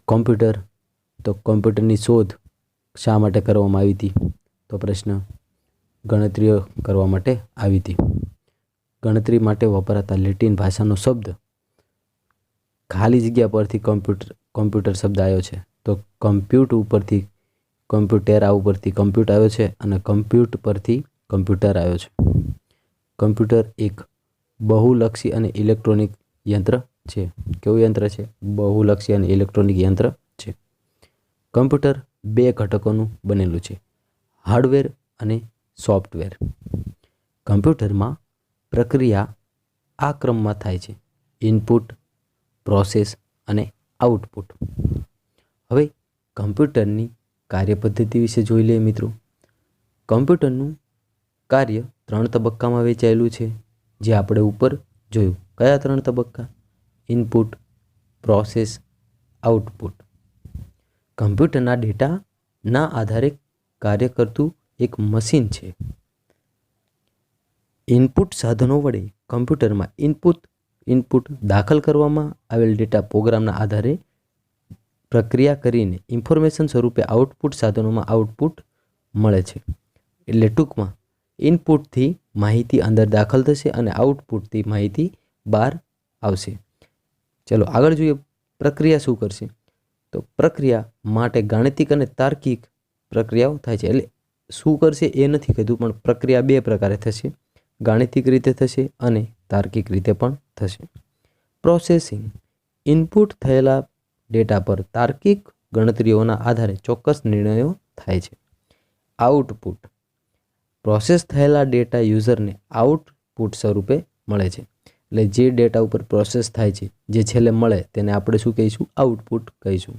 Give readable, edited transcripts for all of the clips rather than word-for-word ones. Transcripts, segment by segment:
Computer, તો કોમ્પ્યુટરની શોધ શા માટે કરવામાં આવી હતી? તો પ્રશ્ન ગણતરીઓ કરવા માટે આવી હતી. ગણતરી માટે વપરાતા લેટિન ભાષાનો શબ્દ ખાલી જગ્યા પરથી કોમ્પ્યુટર શબ્દ આવ્યો છે. તો કમ્પ્યુટ ઉપરથી કોમ્પ્યુટેરા ઉપરથી કમ્પ્યુટ આવ્યો છે અને કમ્પ્યુટ પરથી કમ્પ્યુટર આવ્યો છે. કમ્પ્યુટર એક બહુલક્ષી અને ઇલેક્ટ્રોનિક યંત્ર છે. કેવું યંત્ર છે? બહુલક્ષી અને ઇલેક્ટ્રોનિક યંત્ર છે. કમ્પ્યુટર બે ઘટકોનું બનેલું છે, હાર્ડવેર અને સોફ્ટવેર. કમ્પ્યુટરમાં પ્રક્રિયા આ ક્રમમાં થાય છે: ઇનપુટ, પ્રોસેસ અને આઉટપુટ. હવે કમ્પ્યુટરની કાર્યપદ્ધતિ વિશે જોઈ લઈએ મિત્રો. કમ્પ્યુટરનું કાર્ય 3 તબક્કામાં વહેંચાયેલું છે, જે આપણે ઉપર જોયું. કયા 3 તબક્કા? Input, process, output. કમ્પ્યુટરના ડેટાના આધારે કાર્ય કરતું એક મશીન છે. ઇનપુટ સાધનો વડે કમ્પ્યુટરમાં ઇનપુટ દાખલ કરવામાં આવેલ ડેટા પ્રોગ્રામના આધારે પ્રક્રિયા કરીને ઇન્ફોર્મેશન સ્વરૂપે આઉટપુટ સાધનોમાં આઉટપુટ મળે છે. એટલે ટૂંકમાં ઇનપુટથી માહિતી અંદર દાખલ થશે અને આઉટપુટથી માહિતી બહાર આવશે. ચલો આગળ જોઈએ. પ્રક્રિયા શું કરશે? તો પ્રક્રિયા માટે ગાણિતિક અને તાર્કિક પ્રક્રિયાઓ થાય છે. એટલે શું કરશે એ નથી કીધું, પણ પ્રક્રિયા 2 પ્રકારે થશે: ગાણિતિક રીતે થશે અને તાર્કિક રીતે પણ થશે. પ્રોસેસિંગ: ઇનપુટ થયેલા ડેટા પર તાર્કિક ગણતરીઓના આધારે ચોક્કસ નિર્ણયો થાય છે. આઉટપુટ: પ્રોસેસ થયેલા ડેટા યુઝરને આઉટપુટ સ્વરૂપે મળે છે. એટલે જે ડેટા ઉપર પ્રોસેસ થાય છે, જે છેલ્લે મળે તેને આપણે શું કહીશું? આઉટપુટ કહીશું.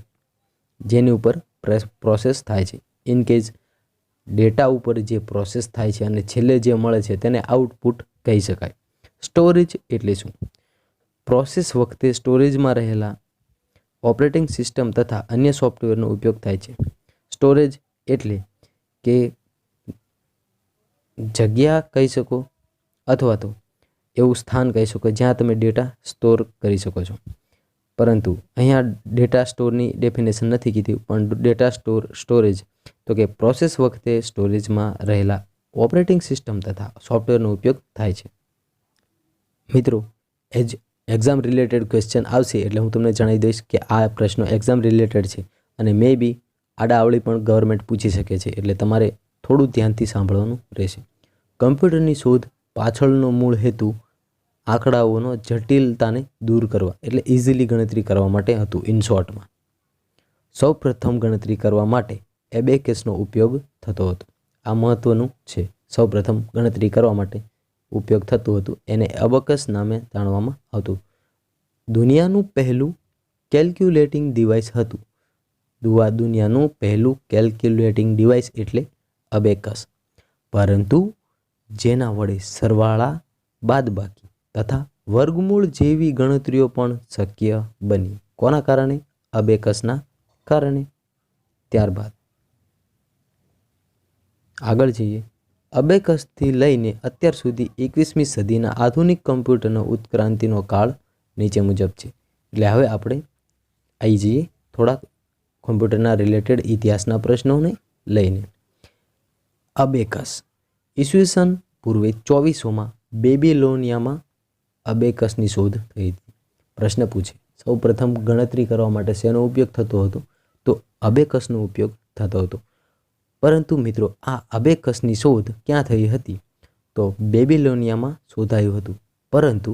જેની ઉપર પ્રોસેસ થાય છે. ઇન કેસ ડેટા ઉપર જે પ્રોસેસ થાય છે અને છેલ્લે જે મળે છે તેને આઉટપુટ કહી શકાય. સ્ટોરેજ એટલે શું? પ્રોસેસ વખતે સ્ટોરેજમાં રહેલા ઓપરેટિંગ સિસ્ટમ તથા અન્ય સોફ્ટવેરનો ઉપયોગ થાય છે. સ્ટોરેજ એટલે કે જગ્યા કહી શકો, અથવા તો એવું સ્થાન કહી શકો જ્યાં તમે ડેટા સ્ટોર કરી શકો છો. પરંતુ અહીંયા ડેટા સ્ટોરની ડેફિનેશન નથી કીધી, પણ ડેટા સ્ટોરેજ તો કે પ્રોસેસ વખતે સ્ટોરેજમાં રહેલા ઓપરેટિંગ સિસ્ટમ તથા સોફ્ટવેરનો ઉપયોગ થાય છે. મિત્રો, એક્ઝામ રિલેટેડ ક્વેશ્ચન આવશે એટલે હું તમને જણાવી દઈશ કે આ પ્રશ્નો એક્ઝામ રિલેટેડ છે અને મે બી આડાઅવળી પણ ગવર્મેન્ટ પૂછી શકે છે. એટલે તમારે થોડું ધ્યાનથી સાંભળવાનું રહેશે. કમ્પ્યુટરની શોધ પાછળનો મૂળ હેતુ આંકડાઓનો જટિલતાને દૂર કરવા, એટલે ઇઝીલી ગણતરી કરવા માટે હતું. ઇન શોર્ટમાં સૌ પ્રથમ ગણતરી કરવા માટે એબેકસનો ઉપયોગ થતો હતો. આ મહત્વનું છે. સૌ પ્રથમ ગણતરી કરવા માટે ઉપયોગ થતું હતું, એને અબકસ નામે જાણવામાં આવતું. દુનિયાનું પહેલું કેલ્ક્યુલેટિંગ ડિવાઇસ હતું. દુનિયાનું પહેલું કેલ્ક્યુલેટિંગ ડિવાઇસ એટલે અબેકસ. પરંતુ જેના વડે સરવાળા, બાદબાકી તથા વર્ગમૂળ જેવી ગણતરીઓ પણ શક્ય બની. કોના કારણે? અબેકસના કારણે. ત્યારબાદ આગળ જઈએ. અબેકસથી લઈને અત્યાર સુધી 21મી સદીના આધુનિક કમ્પ્યુટરનો ઉત્ક્રાંતિનો કાળ નીચે મુજબ છે. એટલે હવે આપણે આવી જઈએ થોડાક કમ્પ્યુટરના રિલેટેડ ઇતિહાસના પ્રશ્નોને લઈને. અબેકસ ઈસવીસન પૂર્વે 2400માં બેબીલોનિયામાં અબેકસની શોધ થઈ હતી. પ્રશ્ન પૂછે, સૌ પ્રથમ ગણતરી કરવા માટે શેનો ઉપયોગ થતો હતો? તો અબેકસનો ઉપયોગ થતો હતો. પરંતુ મિત્રો, આ અબેકસની શોધ ક્યાં થઈ હતી? તો બેબીલોનિયામાં શોધાયું હતું. પરંતુ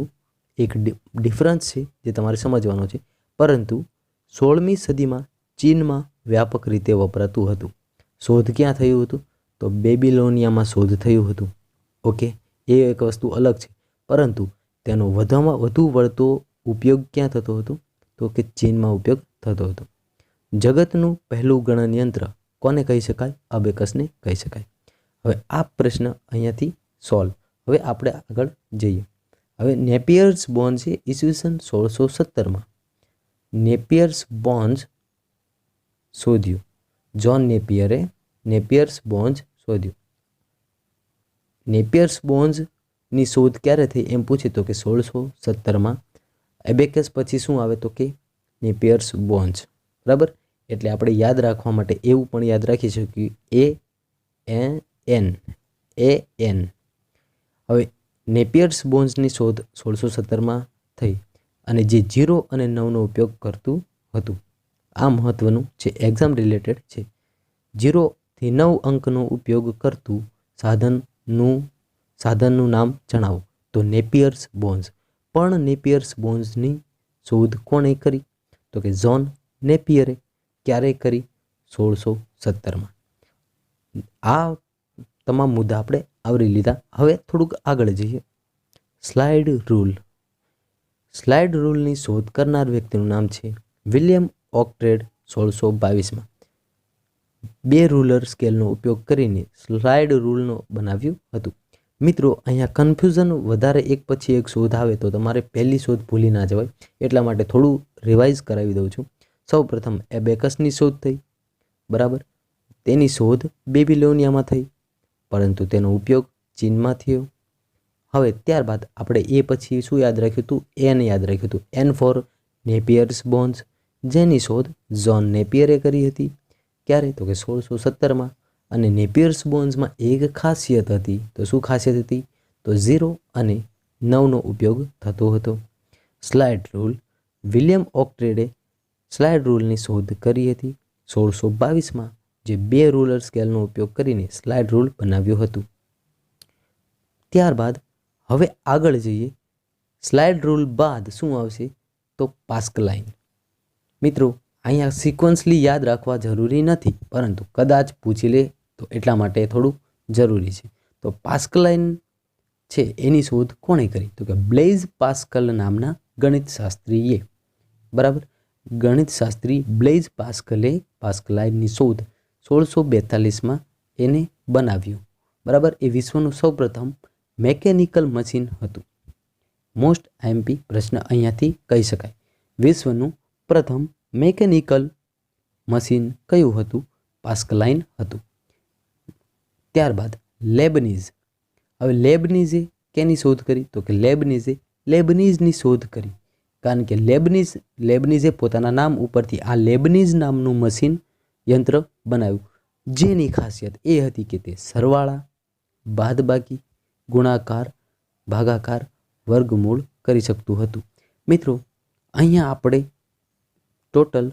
એક ડિફરન્સ છે જે તમારે સમજવાનો છે. પરંતુ 16મી સદીમાં ચીનમાં વ્યાપક રીતે વપરાતું હતું. શોધ ક્યાં થયું હતું? તો બેબીલોનિયામાં શોધ થયું હતું. ઓકે, એ એક વસ્તુ અલગ છે. પરંતુ તેનો વધુ વળતો ઉપયોગ ક્યાં થતો હતો? તો કે ચીનમાં ઉપયોગ થતો હતો. જગતનું પહેલું ગણનયંત્ર કોને કહી શકાય? અબેકસને કહી શકાય. હવે આ પ્રશ્ન અહીંયાથી સોલ્વ. હવે આપણે આગળ જઈએ. હવે નેપિયર્સ બોન્ડ છે ઈસવીસન 1617માં. નેપિયર્સ બોન્ડ શોધ્યું. જ્હોન નેપિયરે નેપિયર્સ બોન્ડ શોધ્યું. નેપિયર્સ બોન્ડની શોધ ક્યારે થઈ એમ પૂછે તો કે 1617માં. એબેકસ પછી શું આવે તો કે નેપિયર્સ બોન્ડ. બરાબર. એટલે આપણે યાદ રાખવા માટે એવું પણ યાદ રાખી શકીએ AN. હવે નેપિયર્સ બોન્ડ્સની શોધ 1617માં થઈ અને જે 0 અને 9નો ઉપયોગ કરતું હતું. આ મહત્વનું છે, એક્ઝામ રિલેટેડ છે. 0 થી 9 અંકનો ઉપયોગ કરતું સાધનનું નામ જણાવો. તો નેપિયર્સ બોન્ડ્સ. પણ નેપિયર્સ બોન્ડ્સની શોધ કોણે કરી? તો કે જ્હોન નેપિયરે. ક્યારે કરી? 1617માં. આ તમામ મુદ્દા આપણે આવરી લીધા. હવે થોડુંક આગળ જઈએ. Slide rule. સ્લાઇડ રૂલની શોધ કરનાર વ્યક્તિનું નામ છે વિલિયમ ઓક્ટ્રેડ. 1622માં 2 રૂલર સ્કેલનો ઉપયોગ કરીને સ્લાઇડ રૂલનો બનાવ્યું હતું. મિત્રો, અહીંયા કન્ફ્યુઝન વધારે એક પછી એક શોધ આવે તો તમારે પહેલી શોધ ભૂલી ના જવાય, એટલા માટે થોડું રિવાઇઝ કરાવી દઉં છું. સૌ પ્રથમ એબેકસની શોધ થઈ. બરાબર. તેની શોધ બેબીલોનિયામાં થઈ, પરંતુ તેનો ઉપયોગ ચીનમાં થયો. હવે ત્યારબાદ આપણે એ પછી શું યાદ રાખ્યું હતું? એન યાદ રાખ્યું હતું. એન ફોર નેપિયર્સ બોન્ડ્સ, જેની શોધ જ્હોન નેપિયરે કરી હતી. ક્યારે? તો કે 1617માં. અને નેપિયર્સ બોન્ડ્સમાં એક ખાસિયત હતી. તો શું ખાસિયત હતી? તો 0 અને 9નો ઉપયોગ થતો હતો. Slide rule. વિલિયમ ઓક્ટ્રેડે સ્લાઇડ રૂલની શોધ કરી હતી 1622માં, જે 2 રૂલર સ્કેલનો ઉપયોગ કરીને સ્લાઇડ રૂલ બનાવ્યું હતું. ત્યારબાદ હવે આગળ જઈએ. સ્લાઇડ રૂલ બાદ શું આવશે? તો પાસ્કલાઇન. મિત્રો, અહીંયા સિક્વન્સલી યાદ રાખવા જરૂરી નથી, પરંતુ કદાચ પૂછી લે તો એટલા માટે થોડું જરૂરી છે. તો પાસ્કલાઇન છે એની શોધ કોણે કરી? તો કે બ્લેઇઝ પાસ્કલ નામના ગણિતશાસ્ત્રીએ. બરાબર. ગણિતશાસ્ત્રી બ્લેઇઝ પાસ્કલે પાસ્કલાઇનની શોધ 1642માં એને બનાવ્યું. બરાબર. એ વિશ્વનું સૌપ્રથમ મેકેનિકલ મશીન હતું. મોસ્ટ આઈએમપી પ્રશ્ન અહીંયાથી કહી શકાય. વિશ્વનું પ્રથમ મેકેનિકલ મશીન કયું હતું? પાસ્કલાઇન હતું. ત્યારબાદ લેબનીઝ. હવે લેબનીઝે કેની શોધ કરી? તો કે લેબનીઝની શોધ કરી. કારણ કે લેબનીઝે પોતાના નામ ઉપરથી આ લેબનીઝ નામનું મશીન યંત્ર બનાવ્યું, જેની ખાસિયત એ હતી કે તે સરવાળા, બાદબાકી, ગુણાકાર, ભાગાકાર, વર્ગમૂળ કરી શકતું હતું. મિત્રો, અહીંયા આપણે ટોટલ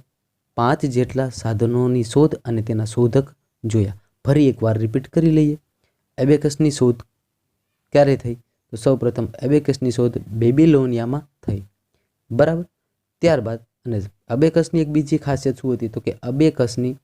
5 જેટલા સાધનોની શોધ અને તેના શોધક જોયા. ફરી એકવાર રિપીટ કરી લઈએ. એબેકસની શોધ ક્યારે થઈ? તો સૌપ્રથમ એબેકસની શોધ બેબીલોનિયામાં થઈ. બરાબર. ત્યારબાદ અને અબેકસની એક બીજી ખાસિયત શું હતી? તો કે અબેકસની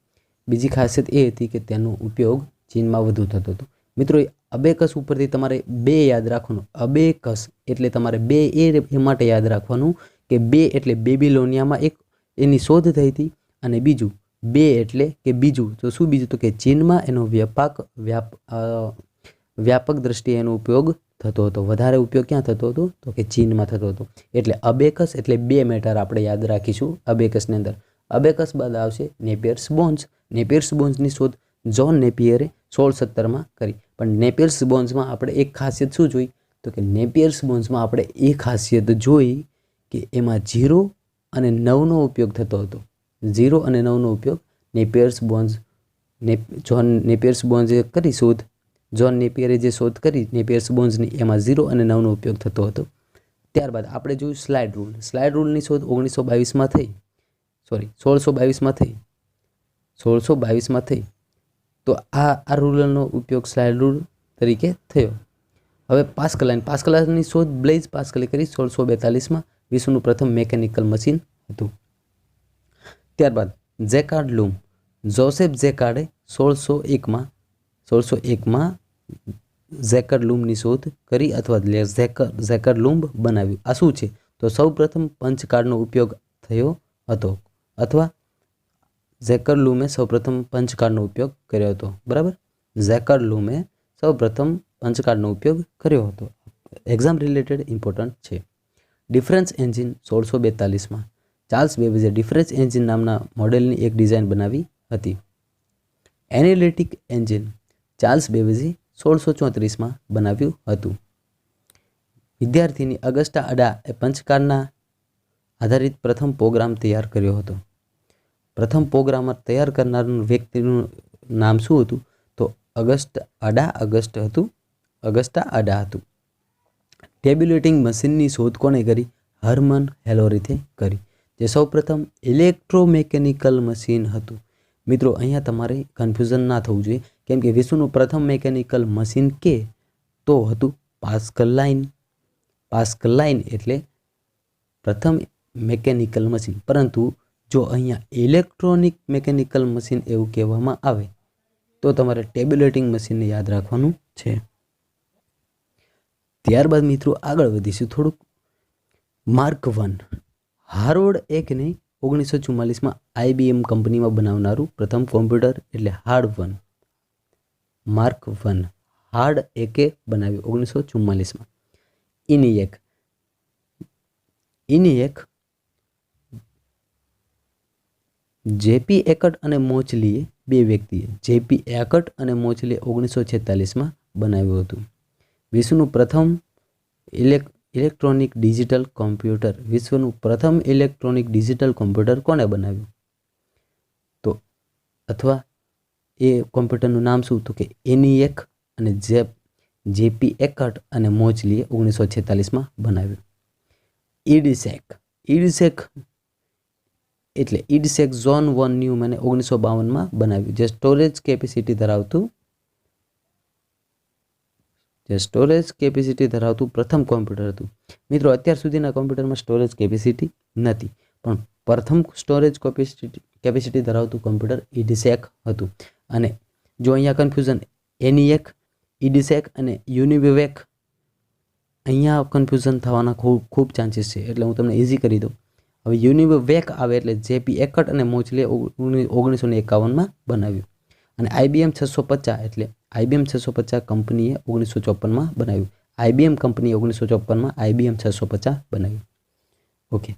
બીજી ખાસિયત એ હતી કે તેનો ઉપયોગ ચીનમાં વધુ થતો હતો. મિત્રો, અબેકસ ઉપરથી તમારે 2 યાદ રાખવાનું. અબેકસ એટલે તમારે 2 એ માટે યાદ રાખવાનું કે 2 એટલે બેબીલોનિયામાં એક એની શોધ થઈ હતી, અને બીજું 2 એટલે કે બીજું. તો શું બીજું? તો કે ચીનમાં એનો વ્યાપક દ્રષ્ટિએ એનો ઉપયોગ થતો હતો. વધારે ઉપયોગ ક્યાં થતો હતો? તો કે ચીનમાં થતો હતો. એટલે અબેકસ એટલે 2 મેટર આપણે યાદ રાખીશું અબેકસની અંદર. અબેકસ બાદ આવશે નેપિયર્સ બોન્ડ્સ. નેપિયર્સ બોન્ડ્સની શોધ જ્હોન નેપિયરે 1617માં કરી. પણ નેપિયર્સ બોન્ડ્સમાં આપણે એક ખાસિયત શું જોઈ? તો કે નેપિયર્સ બોન્ડ્સમાં આપણે એ ખાસિયત જોઈ કે એમાં 0 અને 9નો ઉપયોગ થતો હતો. 0 અને 9નો ઉપયોગ નેપિયર્સ બોન્ડ્સે કરી શોધ. જ્હોન નેપિયરે જે શોધ કરી નેપિયર્સ બોન્ડ્સની, એમાં 0 અને 9નો ઉપયોગ થતો હતો. ત્યારબાદ આપણે જોયું સ્લાઇડ રૂલ. સ્લાઇડ રૂલની શોધ 1622માં થઈ. તો આ રૂલનો ઉપયોગ સ્લાઇડ રૂલ તરીકે થયો. હવે પાસ્કલાઇનની શોધ બ્લેઇઝ પાસ્કલે કરી 1642માં. વિશ્વનું પ્રથમ મેકેનિકલ મશીન હતું. ત્યારબાદ જેકાર્ડ લૂમ. જોસેફ જેકાર્ડે 1601માં જેકાર્ડ લૂમની શોધ કરી અથવા જેકાર્ડ લૂમ બનાવ્યું. આ શું છે? તો સૌપ્રથમ પંચકાર્ડનો ઉપયોગ થયો હતો, અથવા જેકાર્ડ લૂમે સૌપ્રથમ પંચકાર્ડનો ઉપયોગ કર્યો હતો. બરાબર. જેકાર્ડ લૂમે સૌપ્રથમ પંચકાર્ડનો ઉપયોગ કર્યો હતો. એક્ઝામ રિલેટેડ ઇમ્પોર્ટન્ટ છે. ડિફરન્સ એન્જિન 1642માં. ચાર્લ્સ બેબેજે ડિફરન્સ એન્જિન નામના મોડેલની એક ડિઝાઇન બનાવી હતી. એનાલિટિક એન્જિન ચાર્લ્સ બેબેજે 1634માં બનાવ્યું હતું. વિદ્યાર્થીની અગસ્ટા અડા એ પંચકાર્ડના આધારિત પ્રથમ પ્રોગ્રામ તૈયાર કર્યો હતો. પ્રથમ પ્રોગ્રામર તૈયાર કરનાર વ્યક્તિનું નામ શું હતું? તો અગસ્ટા અડા હતું. ટેબ્યુલેટિંગ મશીનની શોધ કોણે કરી? હર્મન હેલોરીથે કરી, જે સૌપ્રથમ ઇલેક્ટ્રોમિકેનિકલ મશીન હતું. મિત્રો, અહીંયા તમારે કન્ફ્યુઝન ના થવું જોઈએ, કેમ કે વિશ્વનું પ્રથમ મિકેનિકલ મશીન તો હતું પાસ્કલ લાઇન. પાસ્કલ લાઇન એટલે પ્રથમ મિકેનિકલ મશીન. પરંતુ જો અહીંયા ઇલેક્ટ્રોનિક મિકેનિકલ મશીન એવું કહેવામાં આવે તો તમારે ટેબ્યુલેટિંગ મશીનને યાદ રાખવાનું છે. ત્યારબાદ મિત્રો આગળ વધીશું થોડુંક. માર્ક 1 હાર્વર્ડ એકને 1944માં IBM કંપનીમાં બનાવનારું પ્રથમ કોમ્પ્યુટર એટલે હાર્ડ 1. માર્ક 1 હાર્ડ એકે બનાવ્યું 1944માં. ઇનિએક જેપી એકટ અને મોચલીએ, બે વ્યક્તિએ જેપી એકટ અને મોચલીએ 1946માં બનાવ્યું હતું. વિશ્વનું પ્રથમ ઇલેક્ટ્રોનિક ડિજિટલ કોમ્પ્યુટર. વિશ્વનું પ્રથમ ઇલેક્ટ્રોનિક ડિજિટલ કોમ્પ્યુટર કોણે બનાવ્યું? તો અથવા એ કોમ્પ્યુટરનું નામ શું? તો કે એનિએક અને જેપી એકટ અને મોચલીએ 1946માં બનાવ્યું. ઇડસેક ઝોન 1 ન્યુમેને 1952માં બનાવ્યું, જે સ્ટોરેજ કેપેસિટી ધરાવતું પ્રથમ કોમ્પ્યુટર હતું. મિત્રો, અત્યાર સુધીના કોમ્પ્યુટરમાં સ્ટોરેજ કેપેસિટી નથી, પણ પ્રથમ સ્ટોરેજ કેપેસિટી ધરાવતું કોમ્પ્યુટર ઇડસેક હતું. અને જો અહીંયા કન્ફ્યુઝન એનિએક, ઇડસેક અને યુનિવેક, અહીંયા કન્ફ્યુઝન થવાના ખૂબ ચાન્સીસ છે, એટલે હું તમને ઇઝી કરી દઉં. હવે યુનિવેક આવે એટલે જેપી એકટ અને મોચલીએ 1951માં બનાવ્યું. અને IBM 650 એટલે IBM 650 કંપનીએ 1954માં બનાવ્યું. IBM કંપનીએ 1954માં IBM 650 બનાવ્યું. ઓકે,